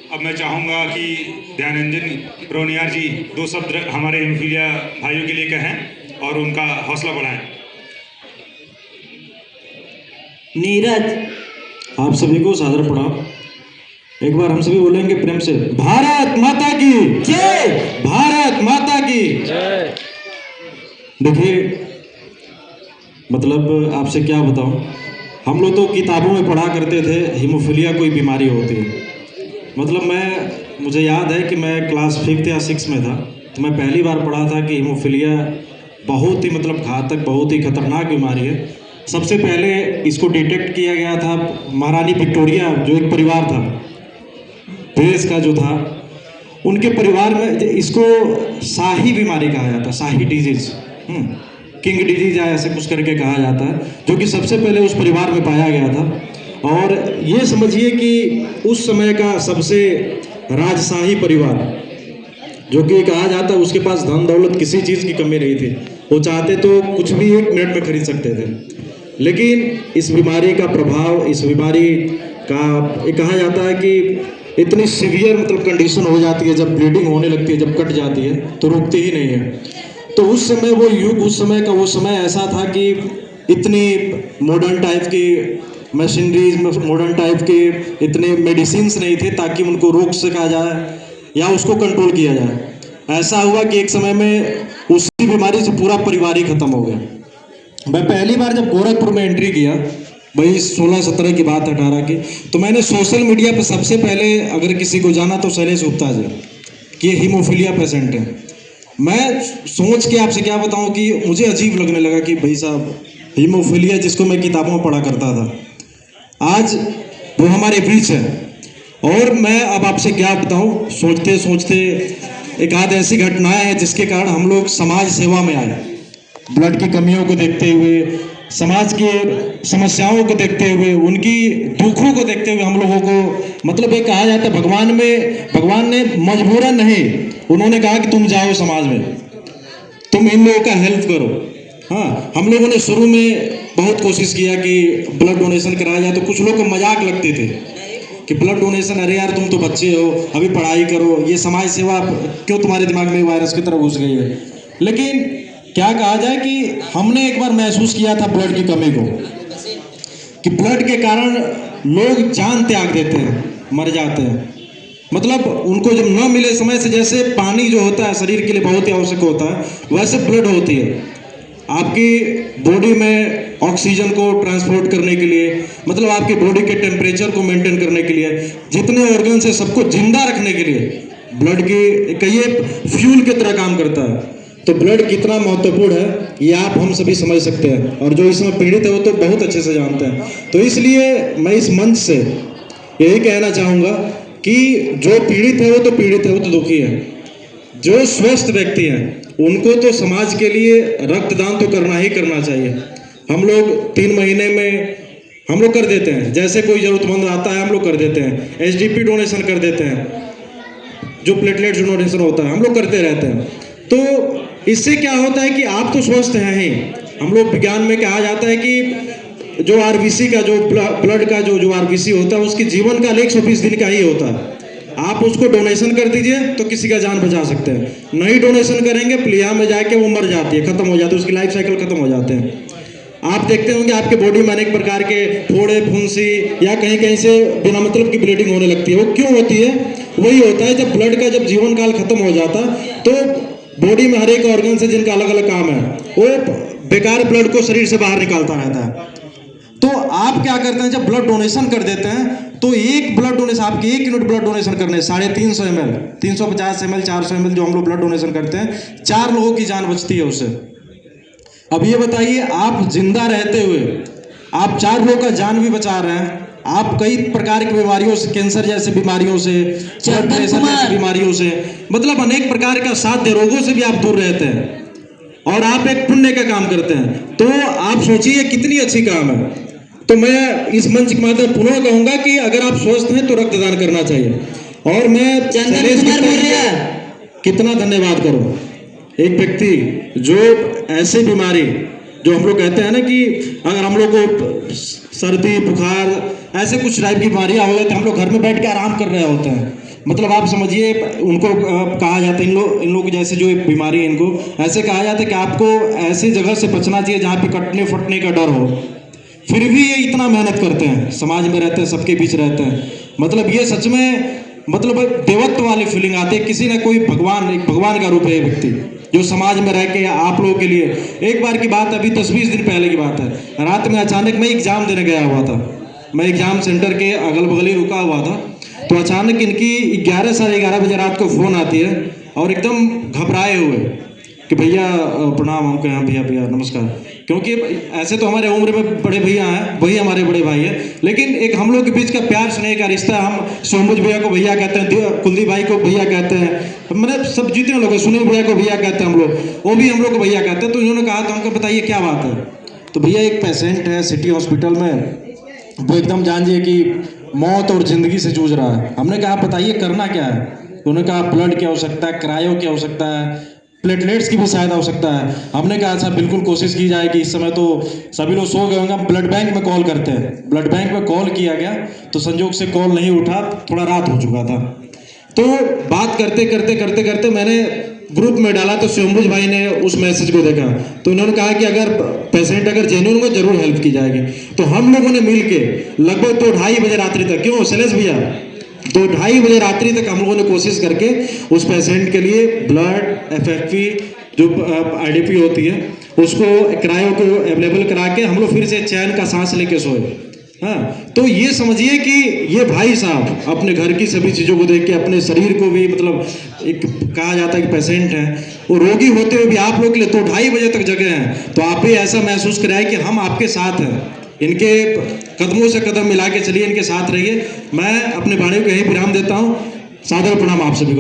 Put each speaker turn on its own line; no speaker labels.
अब मैं चाहूँगा कि ध्यानंजन रोनियार जी दो शब्द हमारे हेमोफीलिया भाइयों के लिए कहें और उनका हौसला बढ़ाएं।
नीरज, आप सभी को सादर प्रणाम। एक बार हम सभी बोलेंगे प्रेम से, भारत माता की जय, भारत माता की जय। देखिए, मतलब आपसे क्या बताऊं, हम लोग तो किताबों में पढ़ा करते थे हीमोफीलिया कोई बीमारी होती है। मतलब मुझे याद है कि मैं क्लास 5th या 6 में था, तो मैं पहली बार पढ़ा था कि हीमोफीलिया बहुत ही घातक, बहुत ही खतरनाक बीमारी है। सबसे पहले इसको डिटेक्ट किया गया था महारानी विक्टोरिया, जो एक परिवार था देश का जो था, उनके परिवार में इसको शाही बीमारी कहा जाता है, शाही डिजीज, किंग डिजीज या ऐसे कुछ करके कहा जाता है, जो कि सबसे पहले उस परिवार में पाया गया था। और ये समझिए कि उस समय का सबसे राजशाही परिवार, जो कि कहा जाता है उसके पास धन दौलत किसी चीज़ की कमी नहीं थी, वो चाहते तो कुछ भी 1 मिनट में खरीद सकते थे। लेकिन इस बीमारी का प्रभाव, इस बीमारी का कहा जाता है कि इतनी सीवियर कंडीशन हो जाती है, जब ब्लीडिंग होने लगती है, जब कट जाती है तो रुकती ही नहीं है। तो उस समय वो युग, उस समय का वो समय ऐसा था कि इतनी मॉडर्न टाइप की मशीनरीज, मॉडर्न टाइप के इतने मेडिसिन्स नहीं थे ताकि उनको रोक सका जाए या उसको कंट्रोल किया जाए। ऐसा हुआ कि एक समय में उसी बीमारी से पूरा परिवार ही खत्म हो गया। मैं पहली बार जब गोरखपुर में एंट्री किया, वही 16-17 की बात, 18 की, तो मैंने सोशल मीडिया पर सबसे पहले अगर किसी को जाना तो शैलेश गुप्ता जी कि हीमोफीलिया पेशेंट है। मैं सोच के आपसे क्या बताऊं कि मुझे अजीब लगने लगा कि भाई साहब, हीमोफीलिया जिसको मैं किताबों में पढ़ा करता था, आज वो हमारे बीच है। और मैं अब आपसे क्या बताऊं, सोचते सोचते एक आध ऐसी घटनाएं हैं जिसके कारण हम लोग समाज सेवा में आए। ब्लड की कमियों को देखते हुए, समाज की समस्याओं को देखते हुए, उनकी दुखों को देखते हुए हम लोगों को एक कहा जाता है भगवान ने मजबूरन नहीं, उन्होंने कहा कि तुम जाओ समाज में, तुम इन लोगों का हेल्प करो। हाँ, हम लोगों ने शुरू में बहुत कोशिश किया कि ब्लड डोनेशन कराया जाए, तो कुछ लोग को मजाक लगते थे कि ब्लड डोनेशन, अरे यार तुम तो बच्चे हो, अभी पढ़ाई करो, ये समाज सेवा क्यों तुम्हारे दिमाग में वायरस की तरह घुस गई है। लेकिन क्या कहा जाए कि हमने एक बार महसूस किया था ब्लड की कमी को, कि ब्लड के कारण लोग जान त्याग देते हैं, मर जाते हैं। उनको जब न मिले समय से, जैसे पानी जो होता है शरीर के लिए बहुत ही आवश्यक होता है, वैसे ब्लड होती है आपकी बॉडी में ऑक्सीजन को ट्रांसपोर्ट करने के लिए, आपकी बॉडी के टेम्परेचर को मेंटेन करने के लिए, जितने ऑर्गन्स है सबको जिंदा रखने के लिए ब्लड की ये फ्यूल की तरह काम करता है। तो ब्लड कितना महत्वपूर्ण है ये आप हम सभी समझ सकते हैं, और जो इसमें पीड़ित है वो तो बहुत अच्छे से जानते हैं। तो इसलिए मैं इस मंच से यही कहना चाहूँगा कि जो पीड़ित है वो तो पीड़ित है, वो तो दुखी है। जो स्वस्थ व्यक्ति हैं उनको तो समाज के लिए रक्तदान तो करना ही करना चाहिए। हम लोग 3 महीने में हम लोग कर देते हैं, जैसे कोई ज़रूरतमंद आता है हम लोग कर देते हैं, एचडीपी डोनेशन कर देते हैं, जो प्लेटलेट डोनेशन होता है हम लोग करते रहते हैं। तो इससे क्या होता है कि आप तो स्वस्थ हैं ही। हम लोग विज्ञान में कहा जाता है कि जो आरबीसी का, जो ब्लड का जो आरबीसी होता है, उसकी जीवन काल 120 दिन का ही होता है। आप उसको डोनेशन कर दीजिए तो किसी का जान बचा सकते हैं, नहीं डोनेशन करेंगे प्लिया में जाके वो मर जाती है, खत्म हो जाती है, उसकी लाइफ साइकिल खत्म हो जाते हैं। आप देखते होंगे आपके बॉडी में अनेक प्रकार के फोड़े, फुंसी या कहीं कहीं से बिना मतलब की ब्लीडिंग होने लगती है। वो क्यों होती है? वही होता है जब ब्लड का जीवन काल खत्म हो जाता तो बॉडी में हर एक ऑर्गन से जिनका अलग अलग काम है, वो बेकार ब्लड को शरीर से बाहर निकालता रहता है। तो आप क्या करते हैं, जब ब्लड डोनेशन कर देते हैं तो एक ब्लड डोनेशन, आपके 1 यूनिट ब्लड डोनेशन करने 350 ml, 350 ml, 400 ml जो हम लोग ब्लड डोनेशन करते हैं, 4 लोगों की जान बचती है उससे। अब ये बताइए, आप जिंदा रहते हुए आप 4 लोगों का जान भी बचा रहे हैं। आप कई प्रकार की बीमारियों से, कैंसर जैसे बीमारियों से, ब्लड प्रेशर जैसी बीमारियों से, अनेक प्रकार का साध्य रोगों से भी आप दूर रहते हैं, और आप एक पुण्य का काम करते हैं। तो आप सोचिए कितनी अच्छी काम है। तो मैं इस मंच के माध्यम पुनः कहूंगा कि अगर आप स्वस्थ हैं तो रक्तदान करना चाहिए। और मैं शैलेश कितना धन्यवाद करूं, एक व्यक्ति जो ऐसी बीमारी, जो हम लोग कहते हैं ना कि अगर हम लोग को सर्दी, बुखार, ऐसे कुछ टाइप की बीमारियां हो जाती हैं, हम लोग घर में बैठ के आराम कर रहे होते हैं, मतलब आप समझिए उनको कहा जाता है इन लोग जैसे जो बीमारी है इनको ऐसे कहा जाता है कि आपको ऐसी जगह से बचना चाहिए जहाँ पे कटने फटने का डर हो, फिर भी ये इतना मेहनत करते हैं, समाज में रहते हैं, सबके बीच रहते हैं। मतलब ये सच में मतलब देवत्व वाली फीलिंग आती है, किसी ना कोई भगवान, एक भगवान का रूप है ये व्यक्ति जो समाज में रह के आप लोगों के लिए। एक बार की बात, अभी 10-20 दिन पहले की बात है, रात में अचानक मैं एग्जाम देने गया हुआ था, मैं एग्जाम सेंटर के अगल बगल ही रुका हुआ था, तो अचानक इनकी 11 साढ़े 11 बजे रात को फ़ोन आती है और एकदम घबराए हुए कि भैया प्रणाम। हम कहें भैया भैया नमस्कार, क्योंकि ऐसे तो हमारे उम्र में बड़े भैया हैं, वही हमारे बड़े भाई हैं, लेकिन एक हम लोग के बीच का प्यार स्नेह का रिश्ता, हम सोमबुज भैया को भैया कहते हैं, कुलदीप भाई को भैया कहते हैं, मतलब सब जितने लोग हैं, सुनील भैया को भैया कहते हैं हम लोग, वो भी हम लोग को भैया कहते हैं। तो इन्होंने कहा, तो हमको बताइए क्या बात है। तो भैया एक पेशेंट है सिटी हॉस्पिटल में, वो एकदम जानिए कि मौत और ज़िंदगी से जूझ रहा है। हमने कहा बताइए करना क्या है। उन्होंने कहा ब्लड की आवश्यकता है, क्रायो की आवश्यकता है, प्लेटलेट्स की भी शायद आवश्यकता है। हमने कहा अच्छा बिल्कुल कोशिश की जाए कि इस समय तो सभी लोग सो गए होंगे, हम ब्लड बैंक में कॉल करते हैं। ब्लड बैंक में कॉल किया गया तो संजोग से कॉल नहीं उठा, थोड़ा रात हो चुका था। तो बात करते करते करते करते मैंने ग्रुप में डाला, तो सोमबुज भाई ने उस मैसेज को देखा, तो उन्होंने कहा कि अगर पेशेंट अगर जेन्युइन हो जरूर हेल्प की जाएगी। तो हम लोगों ने मिल के लगभग 2-2:30 बजे रात्रि तक, क्यों शैलेश भैया, 2-2:30 बजे रात्रि तक हम लोगों ने कोशिश करके उस पेशेंट के लिए ब्लड, FFP जो IDP होती है उसको, क्रायो को अवेलेबल करा के हम लोग फिर से चैन का सांस लेके सोए। हाँ, तो ये समझिए कि ये भाई साहब अपने घर की सभी चीज़ों को देख के अपने शरीर को भी, मतलब एक कहा जाता है कि पेशेंट हैं, वो रोगी होते हुए भी आप लोग के लिए 2-2:30 बजे तक जगे हैं। तो आप ही ऐसा महसूस कराए कि हम आपके साथ हैं, इनके कदमों से कदम मिला के चलिए, इनके साथ रहिए। मैं अपने वाणी को यही विराम देता हूँ। सादर प्रणाम आप सभी को।